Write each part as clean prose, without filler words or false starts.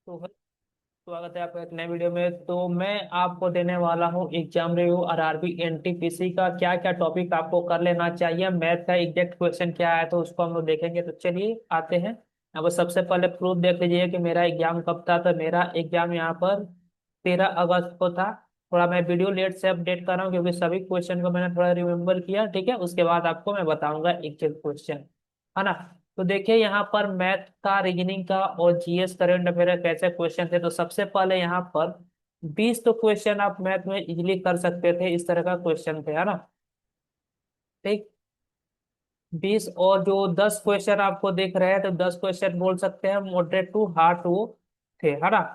तो स्वागत है आपका एक नए वीडियो में। तो मैं आपको देने वाला हूँ एग्जाम रिव्यू आरआरबी एनटीपीसी का क्या क्या टॉपिक आपको कर लेना चाहिए, मैथ का एग्जैक्ट क्वेश्चन क्या है तो उसको हम लोग देखेंगे। तो चलिए आते हैं। अब सबसे पहले प्रूफ देख लीजिए कि मेरा एग्जाम कब था। तो मेरा एग्जाम यहाँ पर 13 अगस्त को था। थोड़ा मैं वीडियो लेट से अपडेट कर रहा हूँ क्योंकि सभी क्वेश्चन को मैंने थोड़ा रिमेम्बर किया। ठीक है, उसके बाद आपको मैं बताऊंगा एग्जैक्ट क्वेश्चन, है ना। तो देखिए यहाँ पर मैथ का, रीजनिंग का और जीएस करंट अफेयर कैसे क्वेश्चन थे। तो सबसे पहले यहाँ पर 20 तो क्वेश्चन आप मैथ में इजीली कर सकते थे, इस तरह का क्वेश्चन थे, है ना। ठीक, 20 और जो 10 क्वेश्चन आपको दिख रहे हैं तो 10 क्वेश्चन बोल सकते हैं मॉडरेट टू हार्ड वो थे, है ना।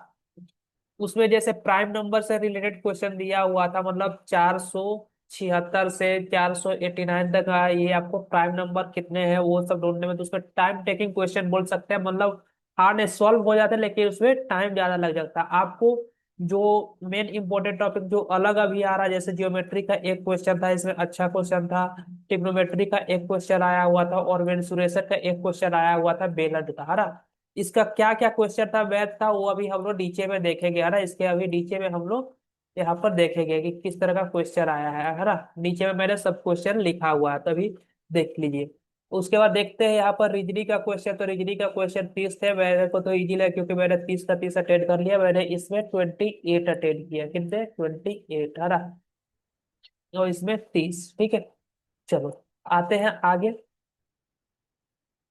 उसमें जैसे प्राइम नंबर से रिलेटेड क्वेश्चन दिया हुआ था, मतलब 476 से 489 तक का, ये आपको प्राइम नंबर कितने हैं वो सब ढूंढने में। तो उसमें टाइम टेकिंग क्वेश्चन बोल सकते हैं, मतलब हाँ ने सॉल्व हो जाते हैं लेकिन उसमें टाइम ज्यादा लग जाता है आपको। जो मेन इंपॉर्टेंट टॉपिक जो अलग अभी आ रहा है, जैसे जियोमेट्री का एक क्वेश्चन था, इसमें अच्छा क्वेश्चन था। ट्रिग्नोमेट्री का एक क्वेश्चन आया हुआ था और मेंसुरेशन का एक क्वेश्चन आया हुआ था बेलड का, है ना। इसका क्या क्या क्वेश्चन था, मैथ था, वो अभी हम लोग नीचे में देखेंगे, है ना। इसके अभी नीचे में हम लोग यहाँ पर देखेंगे कि किस तरह का क्वेश्चन आया है ना। नीचे में मैंने सब क्वेश्चन लिखा हुआ है, तभी देख लीजिए। उसके बाद देखते हैं यहाँ पर रीजनिंग का क्वेश्चन। तो रीजनिंग का क्वेश्चन 30 थे, मेरे को तो इजी लगा क्योंकि मैंने 30 का 30 अटेंड कर लिया। मैंने इसमें 28 अटेंड किया, कितने 28, है ना। और इसमें 30, ठीक है। चलो आते हैं आगे।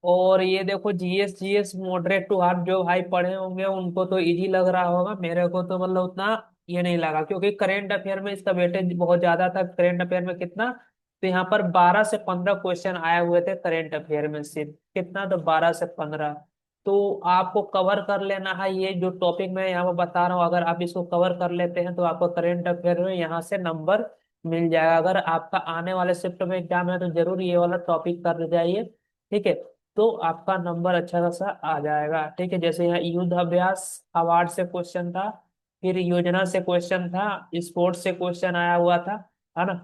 और ये देखो GS, GS moderate to hard जो भाई पढ़े होंगे उनको तो इजी लग रहा होगा। मेरे को तो मतलब उतना ये नहीं लगा क्योंकि करेंट अफेयर में इसका वेटेज बहुत ज्यादा था। करेंट अफेयर में कितना, तो यहाँ पर 12 से 15 क्वेश्चन आए हुए थे करेंट अफेयर में, सिर्फ कितना, तो 12 से 15। तो आपको कवर कर लेना है ये जो टॉपिक मैं यहाँ पर बता रहा हूँ। अगर आप इसको कवर कर लेते हैं तो आपको करेंट अफेयर में यहाँ से नंबर मिल जाएगा। अगर आपका आने वाले शिफ्ट में एग्जाम है तो जरूर ये वाला टॉपिक कर जाइए, ठीक है। तो आपका नंबर अच्छा खासा आ जाएगा, ठीक है। जैसे यहाँ युद्ध अभ्यास अवार्ड से क्वेश्चन था, फिर योजना से क्वेश्चन था, स्पोर्ट्स से क्वेश्चन आया हुआ था, है ना।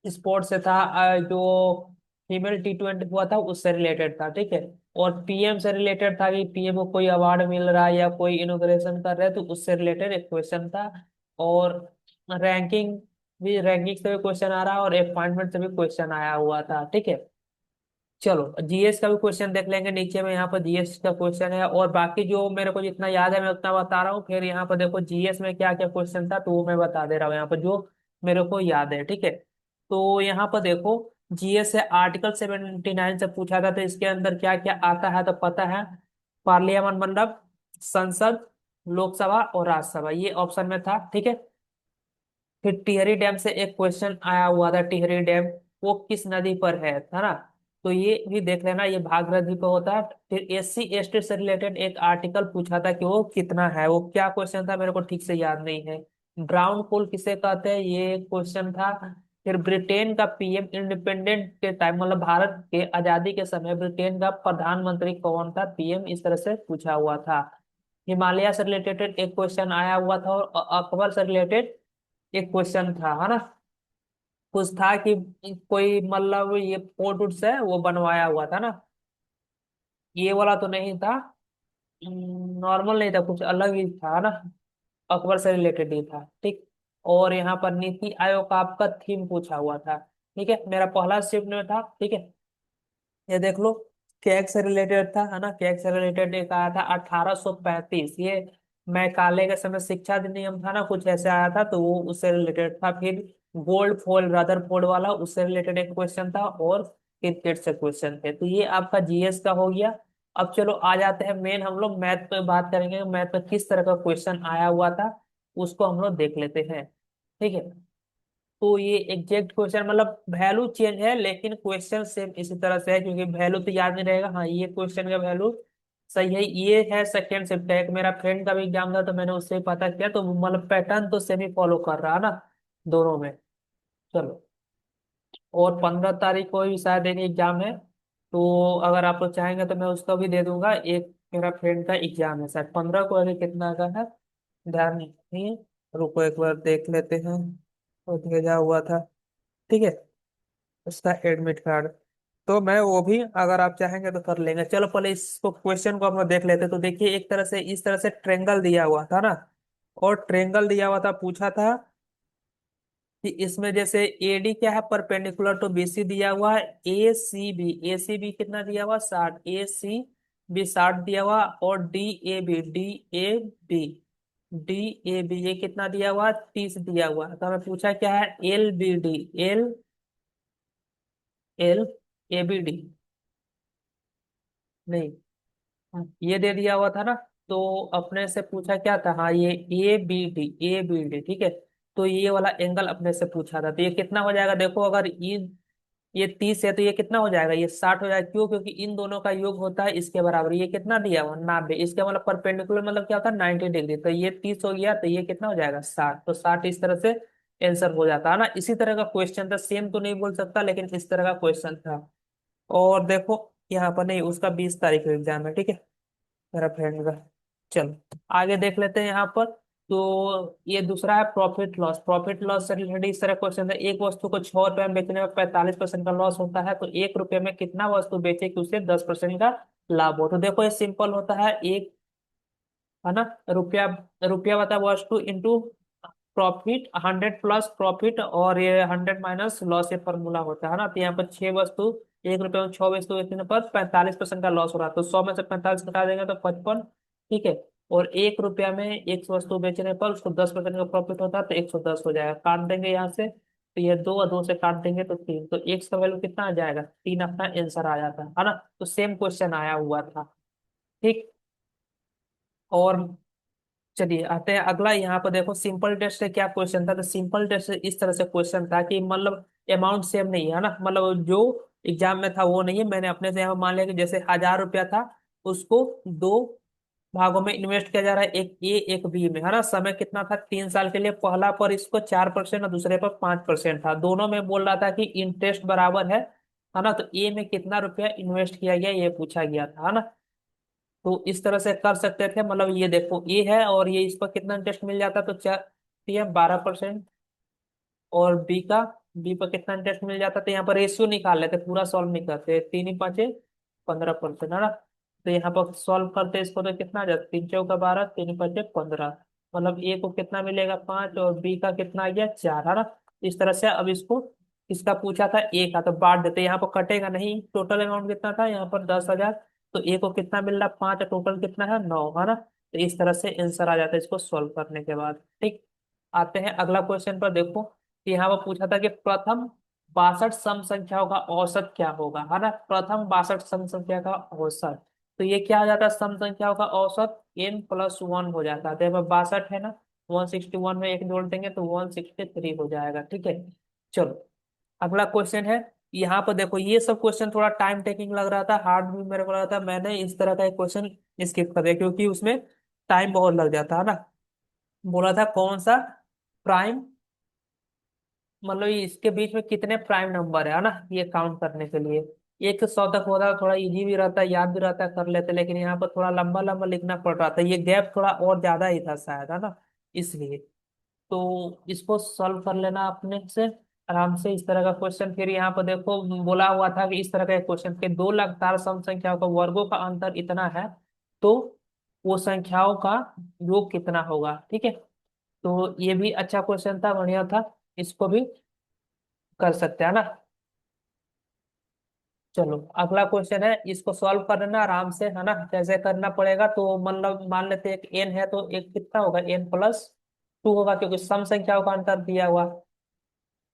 स्पोर्ट्स से था जो फीमेल T20 हुआ था उससे रिलेटेड था, ठीक है। और पीएम से रिलेटेड था कि पीएम को कोई अवार्ड मिल रहा है या कोई इनोग्रेशन कर रहे हैं तो उससे रिलेटेड एक क्वेश्चन था। और रैंकिंग भी, रैंकिंग से भी क्वेश्चन आ रहा है और अपॉइंटमेंट से भी क्वेश्चन आया हुआ था, ठीक है। चलो जीएस का भी क्वेश्चन देख लेंगे, नीचे में यहाँ पर जीएस का क्वेश्चन है। और बाकी जो मेरे को जितना याद है मैं उतना बता रहा हूँ। फिर यहाँ पर देखो जीएस में क्या क्या क्वेश्चन था तो वो मैं बता दे रहा हूँ यहाँ पर जो मेरे को याद है, ठीक है। तो यहाँ पर देखो जीएस से आर्टिकल 79 से पूछा था, तो इसके अंदर क्या क्या आता है तो पता है। पार्लियामेंट मतलब संसद, लोकसभा और राज्यसभा, ये ऑप्शन में था, ठीक है। फिर टिहरी डैम से एक क्वेश्चन आया हुआ था, टिहरी डैम वो किस नदी पर है ना। तो ये भी देख लेना, ये भागीरथी पे होता है। फिर एससी एसटी से रिलेटेड एक आर्टिकल पूछा था कि वो कितना है, वो क्या क्वेश्चन था मेरे को ठीक से याद नहीं है। ब्राउन कोल किसे कहते हैं ये क्वेश्चन था। फिर ब्रिटेन का पीएम इंडिपेंडेंट के टाइम, मतलब भारत के आजादी के समय ब्रिटेन का प्रधानमंत्री कौन था, पीएम, इस तरह से पूछा हुआ था। हिमालय से रिलेटेड एक क्वेश्चन आया हुआ था और अकबर से रिलेटेड एक क्वेश्चन था, है ना। कुछ था कि कोई मतलब ये पोर्ट उट से वो बनवाया हुआ था ना, ये वाला तो नहीं था। नॉर्मल नहीं था, कुछ अलग ही था ना। अकबर से रिलेटेड ही था, ठीक। और यहाँ पर नीति आयोग का आपका थीम पूछा हुआ था, ठीक है। मेरा पहला शिफ्ट में था, ठीक है। ये देख लो, केक से रिलेटेड था, है ना। केक से रिलेटेड एक आया था 1835, ये मैकाले के समय शिक्षा अधिनियम था ना, कुछ ऐसे आया था तो वो उससे रिलेटेड था। फिर गोल्ड फॉल रदरफोर्ड वाला, उससे रिलेटेड एक क्वेश्चन था। और क्रिकेट से क्वेश्चन थे। तो ये आपका जीएस का हो गया। अब चलो आ जाते हैं मेन, हम लोग मैथ पे बात करेंगे। मैथ में किस तरह का क्वेश्चन आया हुआ था उसको हम लोग देख लेते हैं, ठीक है। तो ये एग्जैक्ट क्वेश्चन मतलब वैल्यू चेंज है लेकिन क्वेश्चन सेम इसी तरह से है, क्योंकि वैल्यू तो याद नहीं रहेगा। हाँ ये क्वेश्चन का वैल्यू सही है। ये है सेकेंड शिफ्ट का, एक मेरा फ्रेंड का भी एग्जाम था तो मैंने उससे ही पता किया, तो मतलब पैटर्न तो सेम ही फॉलो कर रहा है ना दोनों में। चलो, और 15 तारीख को भी शायद एक एग्जाम है, तो अगर आप लोग चाहेंगे तो मैं उसका भी दे दूंगा। एक मेरा फ्रेंड का एग्जाम है शायद 15 को, अभी कितना का है ध्यान नहीं है। रुको एक बार देख लेते हैं, वो भेजा हुआ था, ठीक है, उसका एडमिट कार्ड। तो मैं वो भी अगर आप चाहेंगे तो कर लेंगे। चलो पहले इसको क्वेश्चन को हम लोग देख लेते हैं। तो देखिए एक तरह से इस तरह से ट्रेंगल दिया हुआ था ना, और ट्रेंगल दिया हुआ था, पूछा था कि इसमें जैसे एडी क्या है, परपेंडिकुलर टू बीसी दिया हुआ है, ए सी बी कितना दिया हुआ, 60, ए सी बी 60 दिया हुआ, और डी ए बी ये कितना दिया हुआ, 30 दिया हुआ है। तो हमें पूछा क्या है, एल बी डी नहीं, ये दे दिया हुआ था ना। तो अपने से पूछा क्या था, हाँ ये ए बी डी ठीक है। तो ये वाला एंगल अपने से पूछा था, तो ये कितना हो जाएगा देखो, अगर ये 30 है तो ये कितना हो जाएगा, ये 60 हो जाएगा। क्यों, क्योंकि इन दोनों का योग होता है इसके बराबर। ये कितना दिया हुआ, 90, इसके मतलब परपेंडिकुलर मतलब क्या होता है, 90 डिग्री। तो ये 30 हो गया, तो ये कितना हो जाएगा, 60। तो 60 इस तरह से आंसर हो जाता है ना। इसी तरह का क्वेश्चन था, सेम तो नहीं बोल सकता लेकिन इस तरह का क्वेश्चन था। और देखो यहाँ पर नहीं, उसका 20 तारीख का एग्जाम है, ठीक है, मेरा फ्रेंड का। चलो आगे देख लेते हैं यहाँ पर। तो ये दूसरा है प्रॉफिट लॉस। प्रॉफिट लॉस से रिलेटेड इस तरह क्वेश्चन है, एक वस्तु को 6 रुपए में बेचने में 45% का लॉस होता है, तो 1 रुपए में कितना वस्तु बेचे कि उसे 10% का लाभ हो। तो देखो ये सिंपल होता है, एक है ना, रुपया, रुपया बता वस्तु इंटू प्रॉफिट, 100 प्लस प्रॉफिट, और ये 100 माइनस लॉस, ये फॉर्मूला होता है ना। तो यहाँ पर 6 वस्तु, 1 रुपए में 6 वस्तु बेचने पर 45% का लॉस हो रहा है, तो 100 में से 45 घटा देंगे तो 55, ठीक है। और 1 रुपया में एक वस्तु बेचने पर उसको 10% का प्रॉफिट होता है, तो 110 हो जाएगा। काट देंगे यहाँ से, तो ये दो और दो से काट देंगे तो 3, तो एक्स का वैल्यू कितना आ जाएगा, 3 अपना आंसर आ जाता है ना। तो सेम क्वेश्चन आया हुआ था, ठीक। और चलिए आते हैं अगला। यहाँ पर देखो सिंपल टेस्ट से क्या क्वेश्चन था। तो सिंपल टेस्ट से इस तरह से क्वेश्चन था कि मतलब अमाउंट सेम नहीं है ना, मतलब जो एग्जाम में था वो नहीं है। मैंने अपने से यहाँ मान लिया कि जैसे 1000 रुपया था, उसको दो भागों में इन्वेस्ट किया जा रहा है, एक ए एक बी में, है ना। समय कितना था, 3 साल के लिए। पहला पर इसको 4% और दूसरे पर 5% था। दोनों में बोल रहा था कि इंटरेस्ट बराबर है ना। तो ए में कितना रुपया इन्वेस्ट किया गया ये पूछा गया था, है ना। तो इस तरह से कर सकते थे, मतलब ये देखो ए है और ये, इस पर कितना इंटरेस्ट मिल जाता, तो चार, ये 12%, और बी पर कितना इंटरेस्ट मिल जाता। तो यहाँ पर रेशियो निकाल लेते, पूरा सॉल्व नहीं करते, 3 ही 5 15%, है ना। तो यहाँ पर सॉल्व करते इसको, तो कितना आ जाता, 3 चौका 12, 3 ही 5 15, मतलब ए को कितना मिलेगा, 5, और बी का कितना आ गया, 4, है ना। इस तरह से अब इसको, इसका पूछा था ए का, तो बांट देते, यहाँ पर कटेगा नहीं। टोटल अमाउंट कितना था यहाँ पर, 10,000। तो ए को कितना मिल रहा, 5, टोटल कितना है, 9, है ना। तो इस तरह से आंसर आ जाता है इसको सॉल्व करने के बाद, ठीक। आते हैं अगला क्वेश्चन पर। देखो कि यहाँ पर पूछा था कि प्रथम 62 सम संख्याओं का औसत क्या होगा, है ना। प्रथम 62 सम संख्या का औसत, तो ये क्या हो जाता है, सम संख्याओं का औसत n+1 हो जाता है। तो यहाँ पर 62 है ना, 161 में एक जोड़ देंगे तो 163 हो जाएगा, ठीक है। चलो अगला क्वेश्चन है। यहाँ पर देखो ये सब क्वेश्चन थोड़ा टाइम टेकिंग लग रहा था, हार्ड भी मेरे को लग रहा था। मैंने इस तरह का एक क्वेश्चन स्किप कर दिया क्योंकि उसमें टाइम बहुत लग जाता है ना। बोला था कौन सा प्राइम, मतलब ये इसके बीच में कितने प्राइम नंबर है ना, ये काउंट करने के लिए। 1 से 100 तक होता, थोड़ा इजी भी रहता है, याद भी रहता है, कर लेते। लेकिन यहाँ पर थोड़ा लंबा लंबा लिखना पड़ रहा था, ये गैप थोड़ा और ज्यादा ही था शायद, है ना, इसलिए। तो इसको सॉल्व कर लेना अपने से आराम से, इस तरह का क्वेश्चन। फिर यहाँ पर देखो बोला हुआ था कि इस तरह का क्वेश्चन के दो लगातार सम संख्याओं का वर्गों का अंतर इतना है, तो वो संख्याओं का योग कितना होगा, ठीक है। तो ये भी अच्छा क्वेश्चन था, बढ़िया था, इसको भी कर सकते हैं ना। चलो अगला क्वेश्चन है, इसको सॉल्व करना आराम से, है ना। कैसे करना पड़ेगा, तो मतलब मान लेते हैं एक एन है, तो एक कितना होगा, n+2 होगा, क्योंकि सम संख्याओं का अंतर दिया हुआ।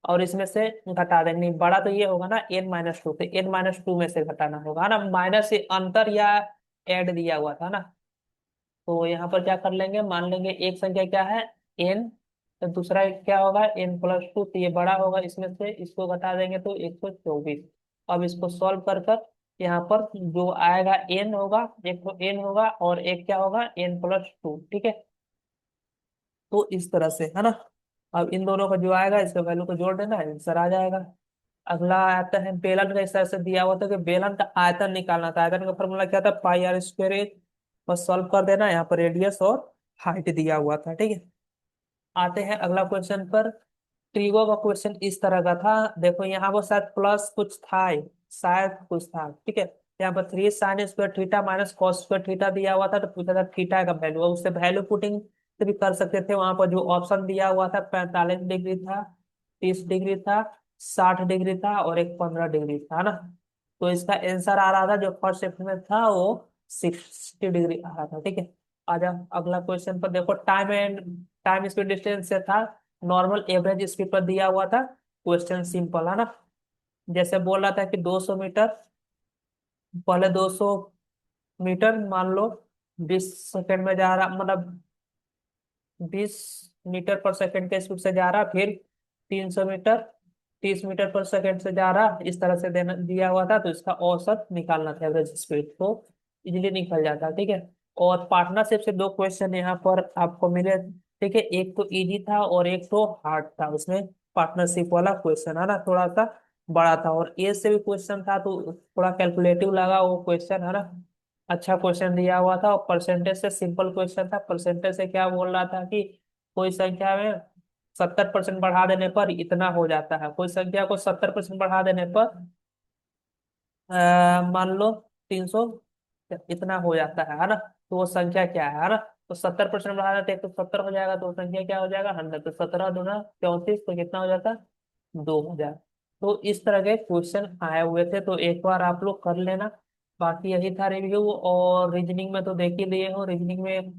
और इसमें से घटा देंगे, नहीं बड़ा तो ये होगा ना n-2, तो n-2 में से घटाना होगा, है ना। माइनस से अंतर या ऐड दिया हुआ था ना। तो यहाँ पर क्या कर लेंगे, मान लेंगे एक संख्या क्या है, n, तो दूसरा क्या होगा, n+2, तो ये बड़ा होगा, इसमें से इसको घटा देंगे तो 124। अब इसको सॉल्व कर कर यहाँ पर जो आएगा n होगा, एक तो n होगा और एक क्या होगा, n+2, ठीक है। तो इस तरह से, है ना। अब इन दोनों का जो आएगा इसका वैल्यू को जोड़ देना, आंसर आ जाएगा। अगला आता है बेलन का। इस तरह से दिया हुआ था कि बेलन का आयतन निकालना था। आयतन का फॉर्मूला क्या था, πr²। बस सॉल्व कर देना, यहाँ पर रेडियस और हाइट दिया हुआ था, ठीक है। आते हैं अगला क्वेश्चन पर। ट्रीगो का क्वेश्चन इस तरह का था, देखो यहाँ वो शायद प्लस कुछ था ही। शायद कुछ था, ठीक है। यहाँ पर 3 sin² theta minus cos² theta दिया हुआ था, तो पूछा था थीटा का वैल्यू, उससे वैल्यू पुटिंग से भी कर सकते थे। वहां पर जो ऑप्शन दिया हुआ था 45 डिग्री था, 30 डिग्री था, 60 डिग्री था, और एक 15 डिग्री था ना। तो इसका आंसर आ रहा था जो फर्स्ट शिफ्ट में था वो 60 डिग्री आ रहा था, ठीक है। आजा अगला क्वेश्चन पर देखो, टाइम स्पीड डिस्टेंस से था, नॉर्मल एवरेज स्पीड पर दिया हुआ था। क्वेश्चन सिंपल है ना। जैसे बोल रहा था कि 200 मीटर, पहले 200 मीटर मान लो 20 सेकंड में जा रहा, मतलब 20 मीटर पर सेकंड के स्पीड से जा रहा, फिर 300 मीटर 30 मीटर पर सेकंड से जा रहा, इस तरह से देना दिया हुआ था। तो इसका औसत निकालना था, एवरेज स्पीड तो इजीली निकल जाता, ठीक है। और पार्टनरशिप से दो क्वेश्चन यहाँ पर आपको मिले, ठीक है। एक तो इजी था और एक तो हार्ड था, उसमें पार्टनरशिप वाला क्वेश्चन है ना, थोड़ा सा बड़ा था। और ए से भी क्वेश्चन था तो थोड़ा कैलकुलेटिव लगा वो क्वेश्चन, है ना। अच्छा क्वेश्चन दिया हुआ था, और परसेंटेज से सिंपल क्वेश्चन था। परसेंटेज से क्या बोल रहा था कि कोई संख्या में 70% बढ़ा देने पर इतना हो जाता है, कोई संख्या को 70% बढ़ा देने पर मान लो 300 इतना हो जाता है ना। तो वो संख्या क्या है ना। तो 70% बढ़ा देते हैं तो 70 हो जाएगा, तो वो संख्या क्या हो जाएगा 100। तो 17 दूना 34, तो कितना हो जाता, 2000। तो इस तरह के क्वेश्चन आए हुए थे, तो एक बार आप लोग कर लेना। बाकी यही था रिव्यू। और रीजनिंग में तो देख ही लिए हो, रीजनिंग में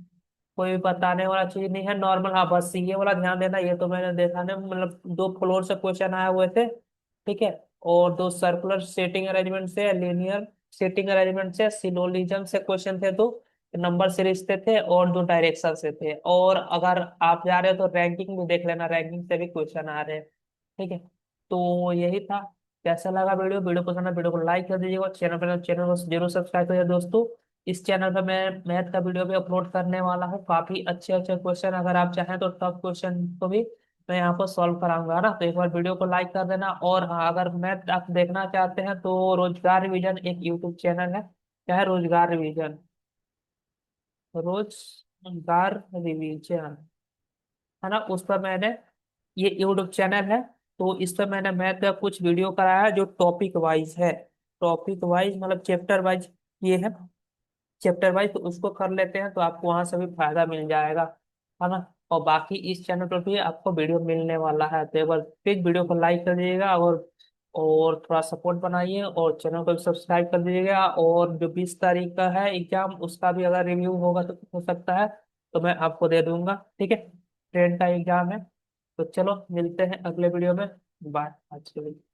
कोई बताने वाला चीज नहीं है, नॉर्मल। हाँ बस ये वाला ध्यान देना, ये तो मैंने देखा ना, मतलब 2 फ्लोर से क्वेश्चन आए हुए थे, ठीक है। और 2 सर्कुलर सेटिंग अरेंजमेंट से, लीनियर सेटिंग अरेंजमेंट से, सिलोजिज्म से क्वेश्चन थे, तो नंबर सीरीज से थे, और 2 डायरेक्शन से थे। और अगर आप जा रहे हो तो रैंकिंग भी देख लेना, रैंकिंग से भी क्वेश्चन आ रहे हैं, ठीक है। तो यही था। कैसा लगा वीडियो, वीडियो पसंद है वीडियो को लाइक कर दीजिएगा, चैनल को जरूर सब्सक्राइब करिए दोस्तों। इस चैनल पर मैं मैथ का वीडियो भी अपलोड करने वाला हूँ, काफी अच्छे अच्छे क्वेश्चन, अगर आप चाहें तो टफ क्वेश्चन को भी मैं यहाँ पर सॉल्व कराऊंगा ना। तो एक बार वीडियो को लाइक कर देना। और हाँ, अगर मैथ आप देखना चाहते हैं तो रोजगार रिवीजन एक यूट्यूब चैनल है, क्या है, रोजगार रिवीजन, रोजगार रिवीजन, है ना। उस पर मैंने, ये यूट्यूब चैनल है, तो इस पर मैंने मैथ का कुछ वीडियो कराया है जो टॉपिक वाइज है, टॉपिक वाइज मतलब चैप्टर वाइज ये है, चैप्टर वाइज। तो उसको कर लेते हैं तो आपको वहां से भी फायदा मिल जाएगा, है ना। और बाकी इस चैनल पर भी आपको वीडियो मिलने वाला है, तो एक बार प्लीज वीडियो को लाइक कर दीजिएगा, और थोड़ा सपोर्ट बनाइए, और चैनल को भी सब्सक्राइब कर दीजिएगा। और जो 20 तारीख का है एग्जाम, उसका भी अगर रिव्यू होगा तो हो सकता है तो मैं आपको दे दूंगा, ठीक है। ट्रेड का एग्जाम है। तो चलो मिलते हैं अगले वीडियो में। बाय आज के लिए।